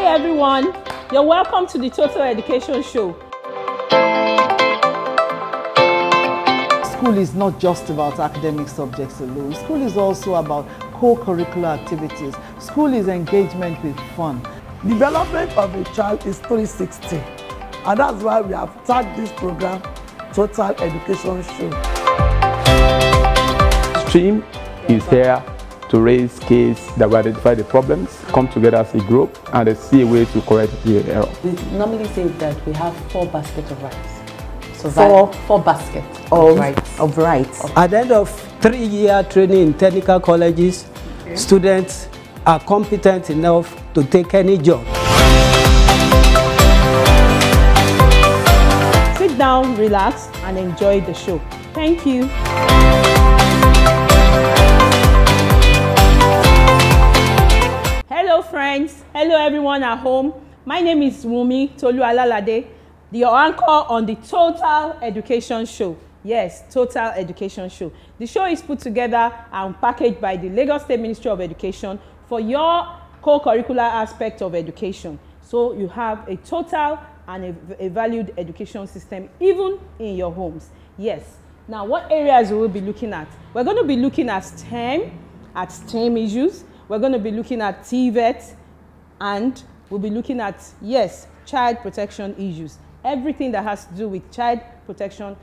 Hi everyone, you're welcome to the Total Education Show. School is not just about academic subjects alone. School is also about co-curricular activities. School is engagement with fun. Development of a child is 360, and that's why we have tagged this program Total Education Show. Stream is here to raise case that we identify the problems, come together as a group, and see a way to correct the error. We normally say that we have 4 baskets of rights. So four baskets of rights. At the end of 3-year training in technical colleges, students are competent enough to take any job. Sit down, relax, and enjoy the show. Thank you. Hello friends, hello everyone at home. My name is Wumi Tolu-Alalade, your anchor on the Total Education Show. Yes, Total Education Show. The show is put together and packaged by the Lagos State Ministry of Education for your co-curricular aspect of education. So you have a total and a valued education system even in your homes. Yes. Now, what areas will we be looking at? We're going to be looking at STEM issues. We're going to be looking at TVET, and we'll be looking at, yes, child protection issues. Everything that has to do with child protection and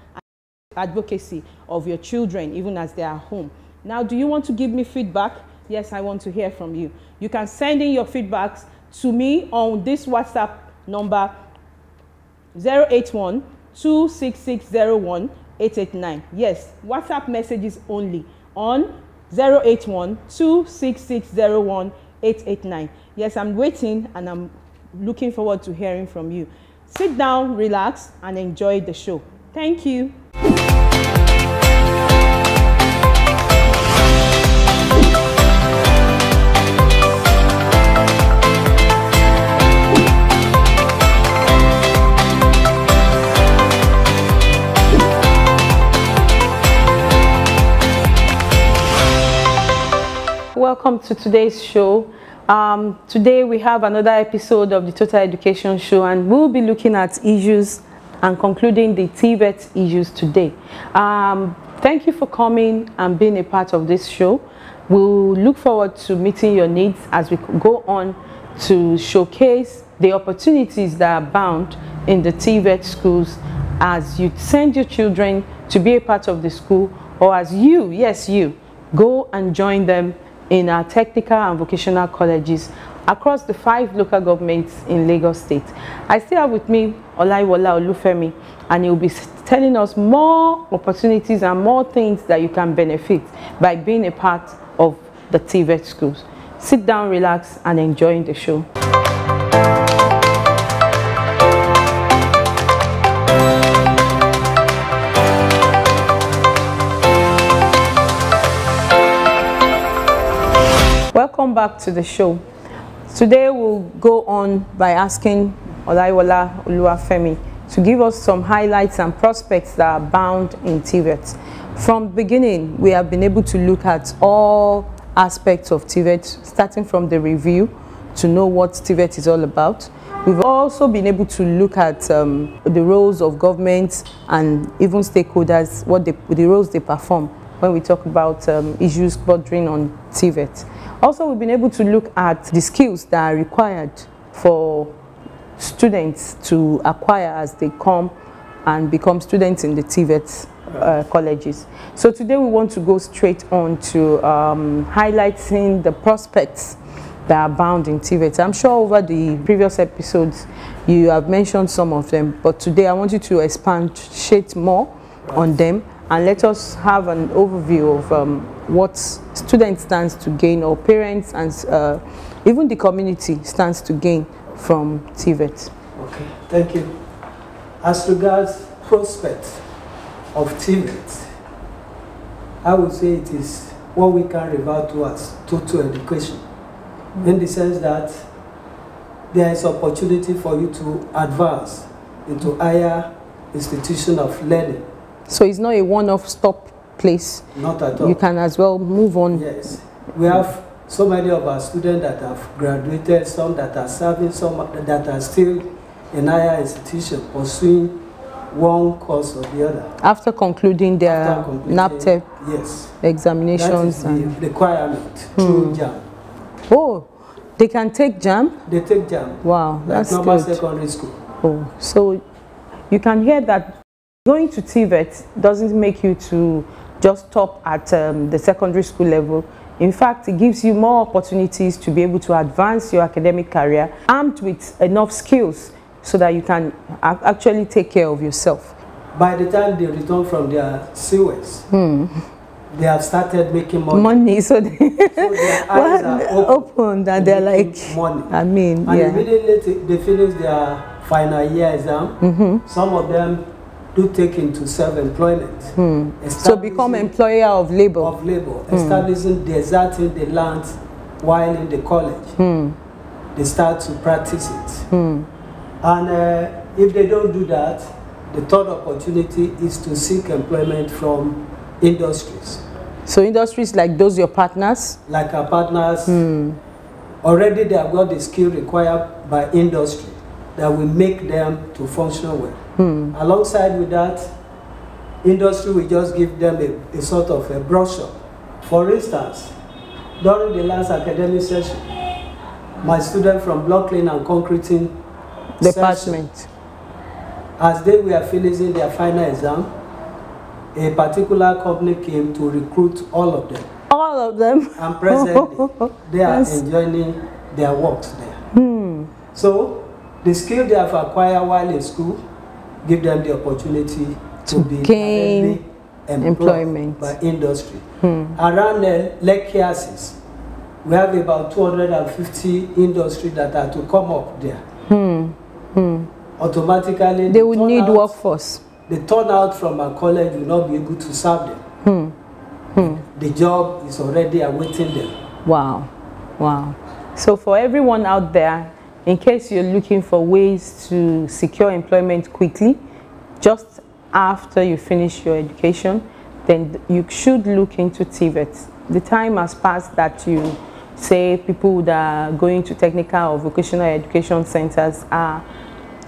advocacy of your children, even as they are home. Now, do you want to give me feedback? Yes, I want to hear from you. You can send in your feedbacks to me on this WhatsApp number 081-26601-889. Yes, WhatsApp messages only on 081-26601-889. Yes, I'm waiting and I'm looking forward to hearing from you. Sit down, relax, and enjoy the show. Thank you. Welcome to today's show. Today we have another episode of the Total Education Show, and we'll be looking at issues and concluding the TVET issues today. Thank you for coming and being a part of this show. We'll look forward to meeting your needs as we go on to showcase the opportunities that are bound in the TVET schools as you send your children to be a part of the school, or as you, yes you, go and join them in our technical and vocational colleges across the 5 local governments in Lagos State. I still have with me Olaiwola Olufemi, and he'll be telling us more opportunities and more things that you can benefit by being a part of the TVET schools. Sit down, relax, and enjoy the show. Welcome back to the show. Today we'll go on by asking Olaiwola Olufemi to give us some highlights and prospects that are bound in TVET. From the beginning, we have been able to look at all aspects of TVET, starting from the review to know what TVET is all about. We've also been able to look at the roles of government and even stakeholders, the roles they perform when we talk about issues bordering on TVET. Also, we've been able to look at the skills that are required for students to acquire as they come and become students in the TVET colleges. So today we want to go straight on to highlighting the prospects that are bound in TVET. I'm sure over the previous episodes you have mentioned some of them, but today I want you to expatiate more on them and let us have an overview of what students stands to gain, or parents and even the community stands to gain from TVET. Okay, thank you. As regards prospects of TVET, I would say it is what we can refer to as total education, in the sense that there is opportunity for you to advance into higher institution of learning. So it's not a one-off stop place. Not at all. You can as well move on. Yes. We have so many of our students that have graduated, some that are serving, some that are still in higher institution pursuing one course or the other. After concluding their NAPTEP yes, examinations. That is the requirement through JAMB. Oh, they can take JAMB? They take JAMB. Wow, that's like normal good. secondary school. Oh, so you can hear that going to TVET doesn't make you to just stop at the secondary school level. In fact, it gives you more opportunities to be able to advance your academic career armed with enough skills so that you can actually take care of yourself. By the time they return from their COS, they have started making money. So their eyes are open and they're like, money. I mean, and yeah. immediately they finish their final year exam. Some of them do take into self-employment. So become employer of labor. Establishing the exact thing they learned while in the college. They start to practice it. And if they don't do that, the third opportunity is to seek employment from industries. So industries like those your partners? Like our partners, already they have got the skill required by industry that will make them to function well. Alongside with that, industry will just give them a sort of a brochure. For instance, during the last academic session, my student from block laying and concreting department, section, as they were finishing their final exam, a particular company came to recruit all of them. All of them? And presently, they are enjoying their works there. So, the skill they have acquired while in school give them the opportunity to be gain employment by industry. Around Lekiasis, we have about 250 industries that are to come up there. Automatically, they would need workforce. The turnout from our college will not be able to serve them. The job is already awaiting them. Wow, wow. So for everyone out there, in case you're looking for ways to secure employment quickly, just after you finish your education, then you should look into TVET. The time has passed that you say people that are going to technical or vocational education centers are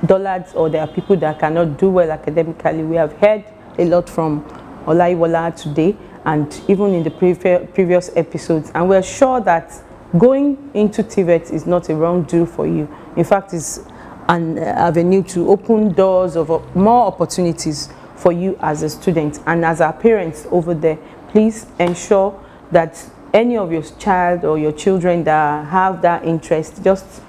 dullards, or there are people that cannot do well academically. We have heard a lot from Olaiwola today and even in the previous episodes, and we're sure that going into TVET is not a wrong do for you. In fact, it's an avenue to open doors of more opportunities for you as a student. And as our parents over there, please ensure that any of your child or your children that have that interest, just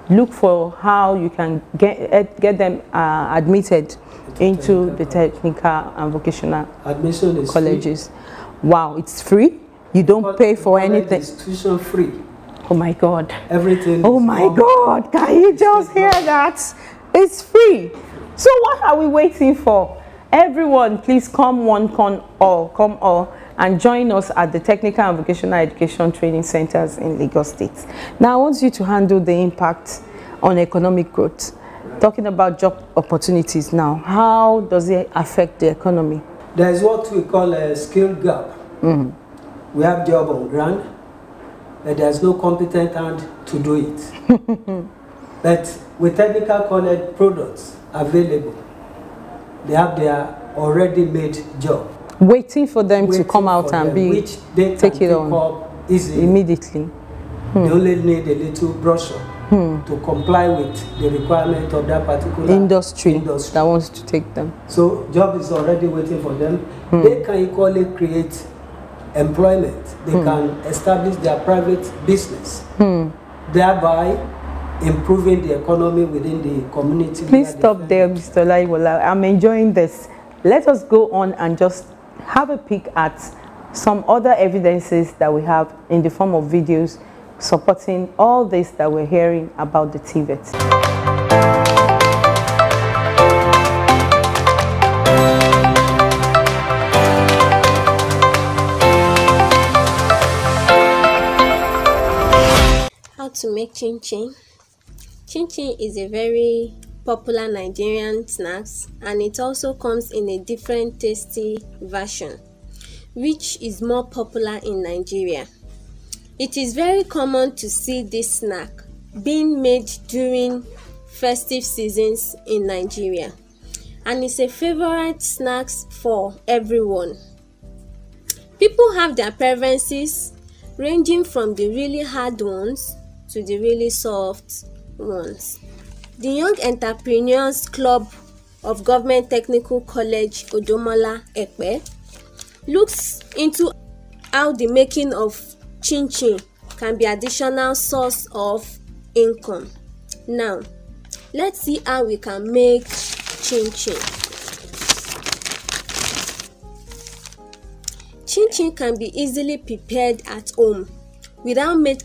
look for how you can get them admitted into the technical and vocational colleges. Free. Wow, it's free? You don't pay for anything? Institution free. Oh my God. Everything. Oh my God. Can you just hear that? It's free. So what are we waiting for? Everyone, please come one, come all, and join us at the Technical and Vocational Education Training Centers in Lagos State. Now, I want you to handle the impact on economic growth. Talking about job opportunities now, how does it affect the economy? There is what we call a skill gap. We have job on ground, but there's no competent hand to do it. But with technical college products available, they have their already made job. Waiting for them to come out and which they take it on up easily. Immediately. They only need a little brochure to comply with the requirement of that particular industry that wants to take them. So job is already waiting for them. They can equally create employment. They can establish their private business, thereby improving the economy within the community. Please stop there, Mr. Olaiwola. I'm enjoying this. Let us go on and just have a peek at some other evidences that we have in the form of videos supporting all this that we're hearing about the TVET. How to make chin chin. Chin chin is a very popular Nigerian snacks, and it also comes in a different tasty version, which is more popular in Nigeria. It is very common to see this snack being made during festive seasons in Nigeria, and it's a favorite snack for everyone. People have their preferences ranging from the really hard ones to the really soft ones. The Young Entrepreneurs Club of Government Technical College Odomola Epe looks into how the making of chin-chin can be additional source of income. Now, let's see how we can make chin-chin. Chin-chin can be easily prepared at home without much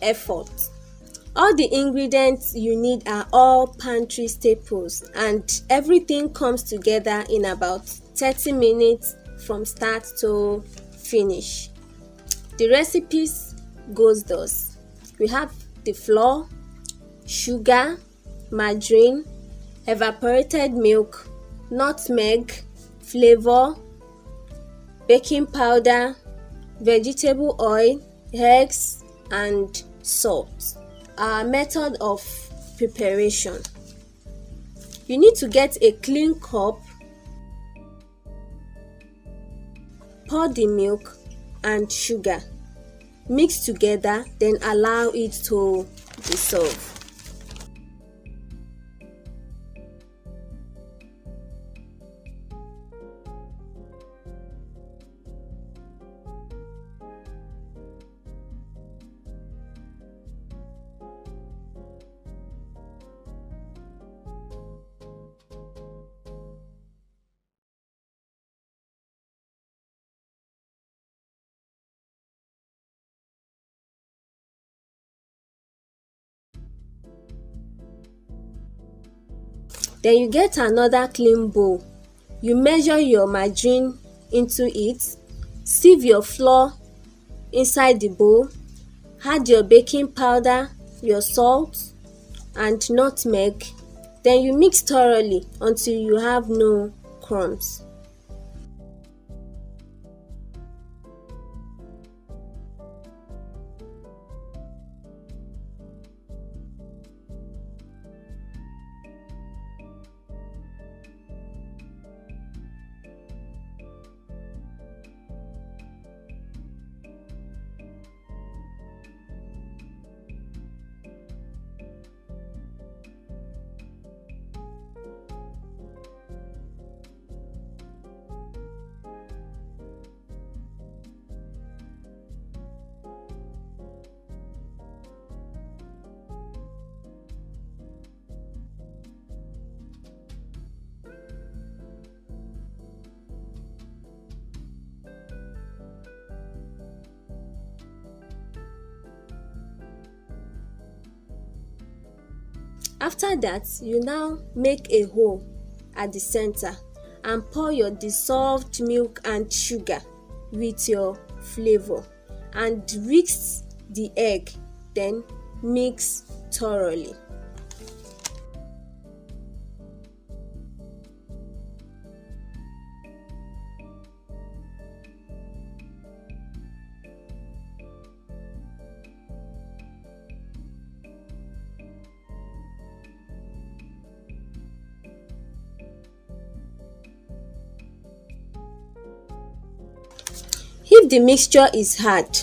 effort. All the ingredients you need are all pantry staples, and everything comes together in about 30 minutes from start to finish. The recipes goes thus. We have the flour, sugar, margarine, evaporated milk, nutmeg, flavor, baking powder, vegetable oil, eggs, and salt. Our method of preparation. You need to get a clean cup, pour the milk and sugar, mix together, then allow it to dissolve. Then you get another clean bowl. You measure your margarine into it, sieve your flour inside the bowl, add your baking powder, your salt and nutmeg. Then you mix thoroughly until you have no crumbs. After that, you now make a hole at the center and pour your dissolved milk and sugar with your flavor and whisk the egg, then mix thoroughly. If the mixture is hard,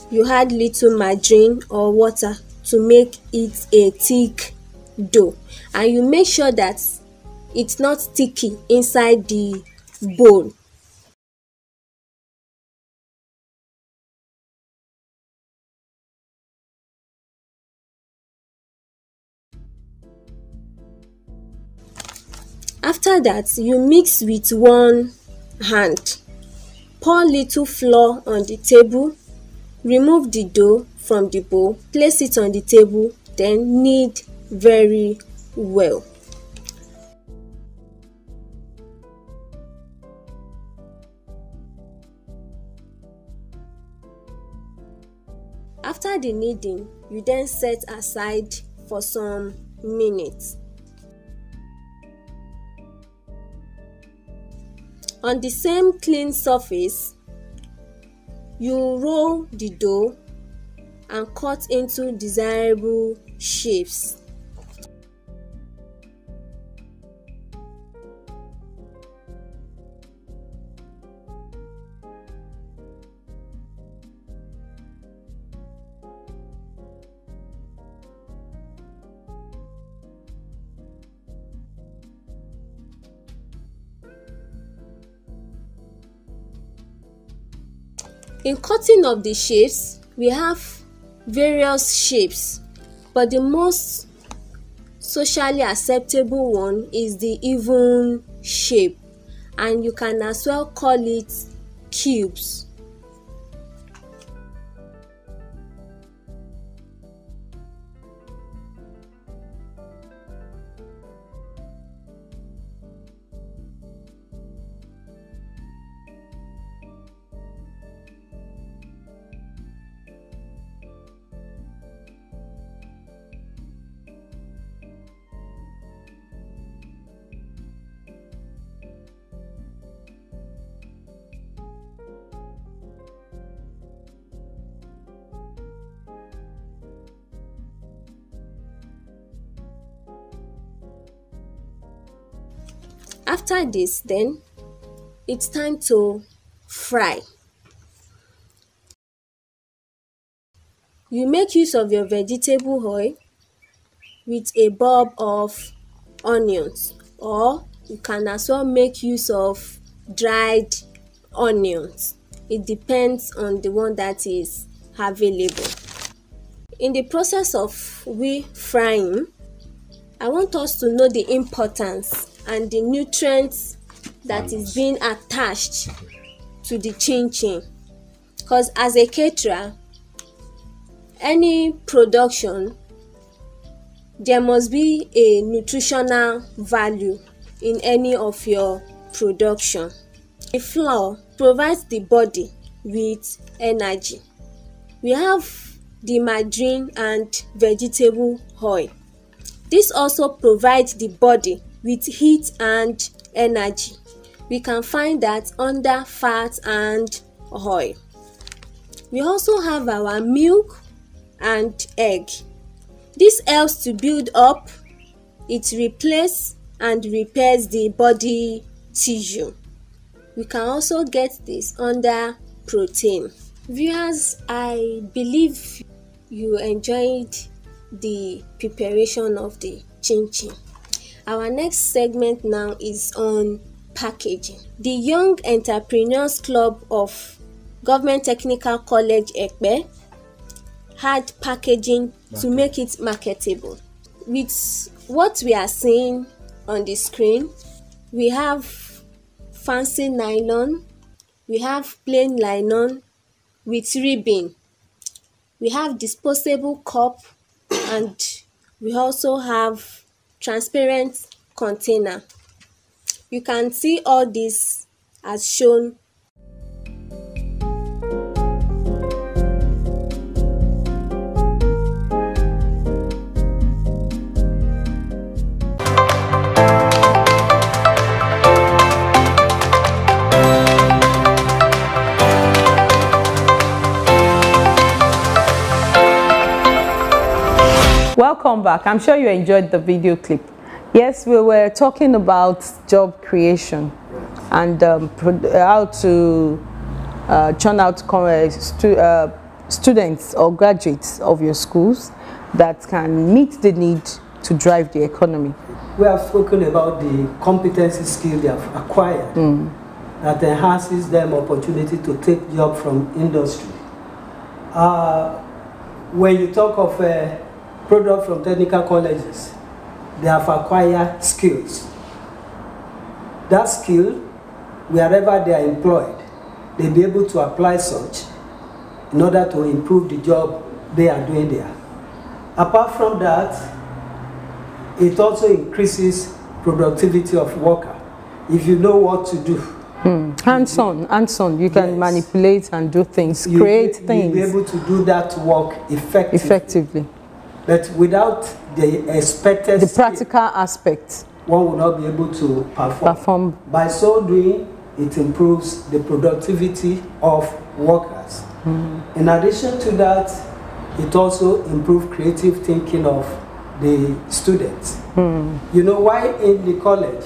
you add little margarine or water to make it a thick dough, and you make sure that it's not sticky inside the bowl. After that, you mix with one hand. Pour little flour on the table, remove the dough from the bowl, place it on the table, then knead very well. After the kneading, you then set aside for some minutes. On the same clean surface, You roll the dough and cut into desirable shapes. In cutting of the shapes, we have various shapes, but the most socially acceptable one is the even shape, and you can as well call it cubes. After this, then it's time to fry. You make use of your vegetable oil with a bulb of onions, or you can as well make use of dried onions. It depends on the one that is available. In the process of we frying, I want us to know the importance and the nutrients that is being attached to the chin-chin, because as a caterer, any production, there must be a nutritional value in any of your production. The flour provides the body with energy. We have the margarine and vegetable oil. This also provides the body with heat and energy. We can find that under fat and oil. We also have our milk and egg. This helps to build up, it replaces and repairs the body tissue. We can also get this under protein. Viewers, I believe you enjoyed the preparation of the chin-chin. Our next segment now is on packaging. The Young Entrepreneurs Club of Government Technical College Ekpe had packaging to make it marketable. With what we are seeing on the screen, we have fancy nylon, we have plain nylon with ribbon, we have disposable cup, and we also have transparent container. You can see all this as shown. Welcome back. I'm sure you enjoyed the video clip. Yes, we were talking about job creation and how to churn out students or graduates of your schools that can meet the need to drive the economy. We have spoken about the competency skill they have acquired that enhances them opportunity to take job from industry. When you talk of product from technical colleges, they have acquired skills. That skill, wherever they are employed, they'll be able to apply such in order to improve the job they are doing there. Apart from that, it also increases productivity of worker. If you know what to do. Hands-on, you can manipulate and do things, create things. You'll be able to do that work effectively. But without the expected practical aspect, one will not be able to perform. By so doing, it improves the productivity of workers. In addition to that, it also improves creative thinking of the students. You know, why in the college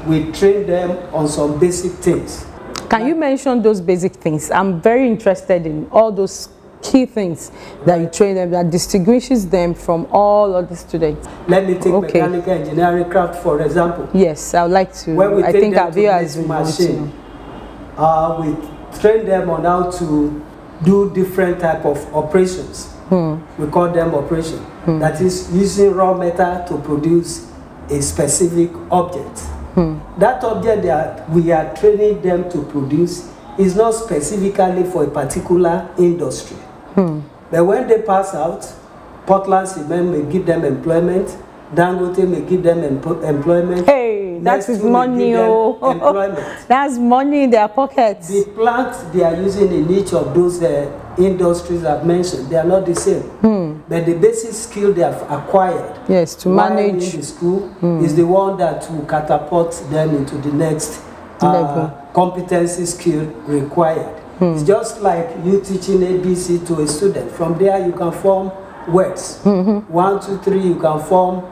we train them on some basic things. Can you mention those basic things? I'm very interested in all those key things that you train them, that distinguishes them from all other students. Let me take mechanical engineering craft for example. Yes, I would like to. When we I take think them our to viewers this will want to machine, know. we train them on how to do different type of operations. We call them operation. That is using raw metal to produce a specific object. That object that we are training them to produce is not specifically for a particular industry. But when they pass out, Portland Cement may give them employment, Dangote may give them employment. Hey, that is money, that's money in their pockets. The plants they are using in each of those industries I've mentioned, they are not the same. But the basic skill they have acquired, yes, to manage in the school, is the one that will catapult them into the next competency skill required. It's just like you teaching ABC to a student. From there you can form words. 1, 2, 3, you can form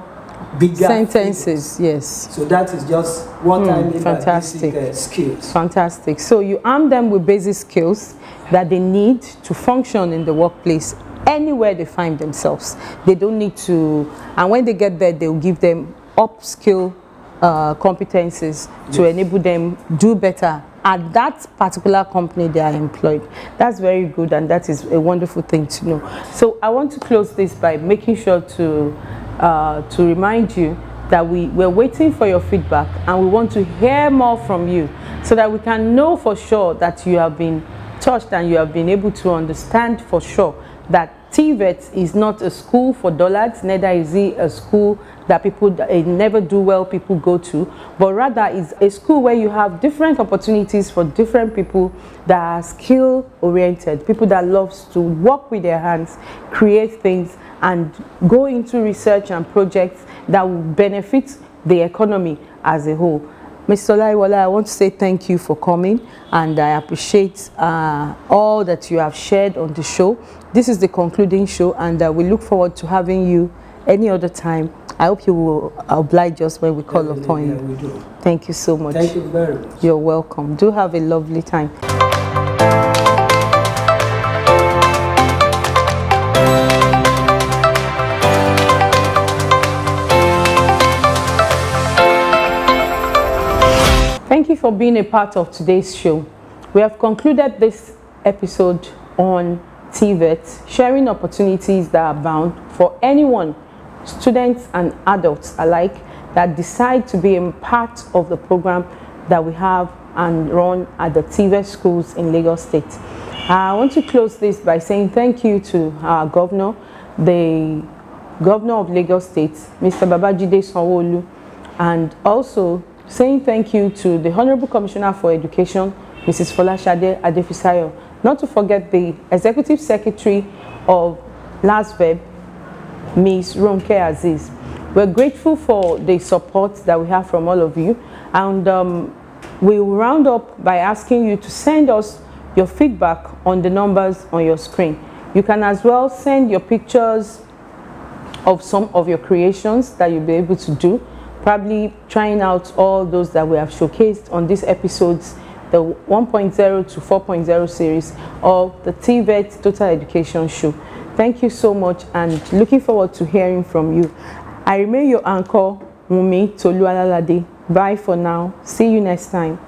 bigger sentences. Yes. So that is just what I mean by basic skills. Fantastic. So you arm them with basic skills that they need to function in the workplace anywhere they find themselves. They don't need to, and when they get there, they will give them upskill competencies to enable them do better at that particular company they are employed. That's very good, and that is a wonderful thing to know. So I want to close this by making sure to remind you that we're waiting for your feedback, and we want to hear more from you so that we can know for sure that you have been touched and you have been able to understand for sure that TVET is not a school for dullards, neither is it a school that people never do well people go to, but rather is a school where you have different opportunities for different people that are skill oriented, people that loves to work with their hands, create things, and go into research and projects that will benefit the economy as a whole. Mr. Olaiwola, I want to say thank you for coming, and I appreciate all that you have shared on the show. This is the concluding show, and we look forward to having you any other time. I hope you will oblige us when we call upon you. Yeah, we do. Thank you so much. Thank you very much. You're welcome. Do have a lovely time. Thank you for being a part of today's show. We have concluded this episode on TVET, sharing opportunities that abound for anyone, students and adults alike, that decide to be a part of the program that we have and run at the TVET schools in Lagos State. I want to close this by saying thank you to our governor, the governor of Lagos State, Mr. Babajide Sanwo-Olu, and also saying thank you to the Honorable Commissioner for Education, Mrs. Folashade Adefisayo, not to forget the Executive Secretary of LASVEB, Ms. Ronke Aziz. We're grateful for the support that we have from all of you, and we will round up by asking you to send us your feedback on the numbers on your screen. You can as well send your pictures of some of your creations that you'll be able to do, probably trying out all those that we have showcased on these episodes, the 1.0 to 4.0 series of the TVET Total Education Show. Thank you so much, and looking forward to hearing from you. I remain your anchor, Wunmi Tolualalade. Bye for now. See you next time.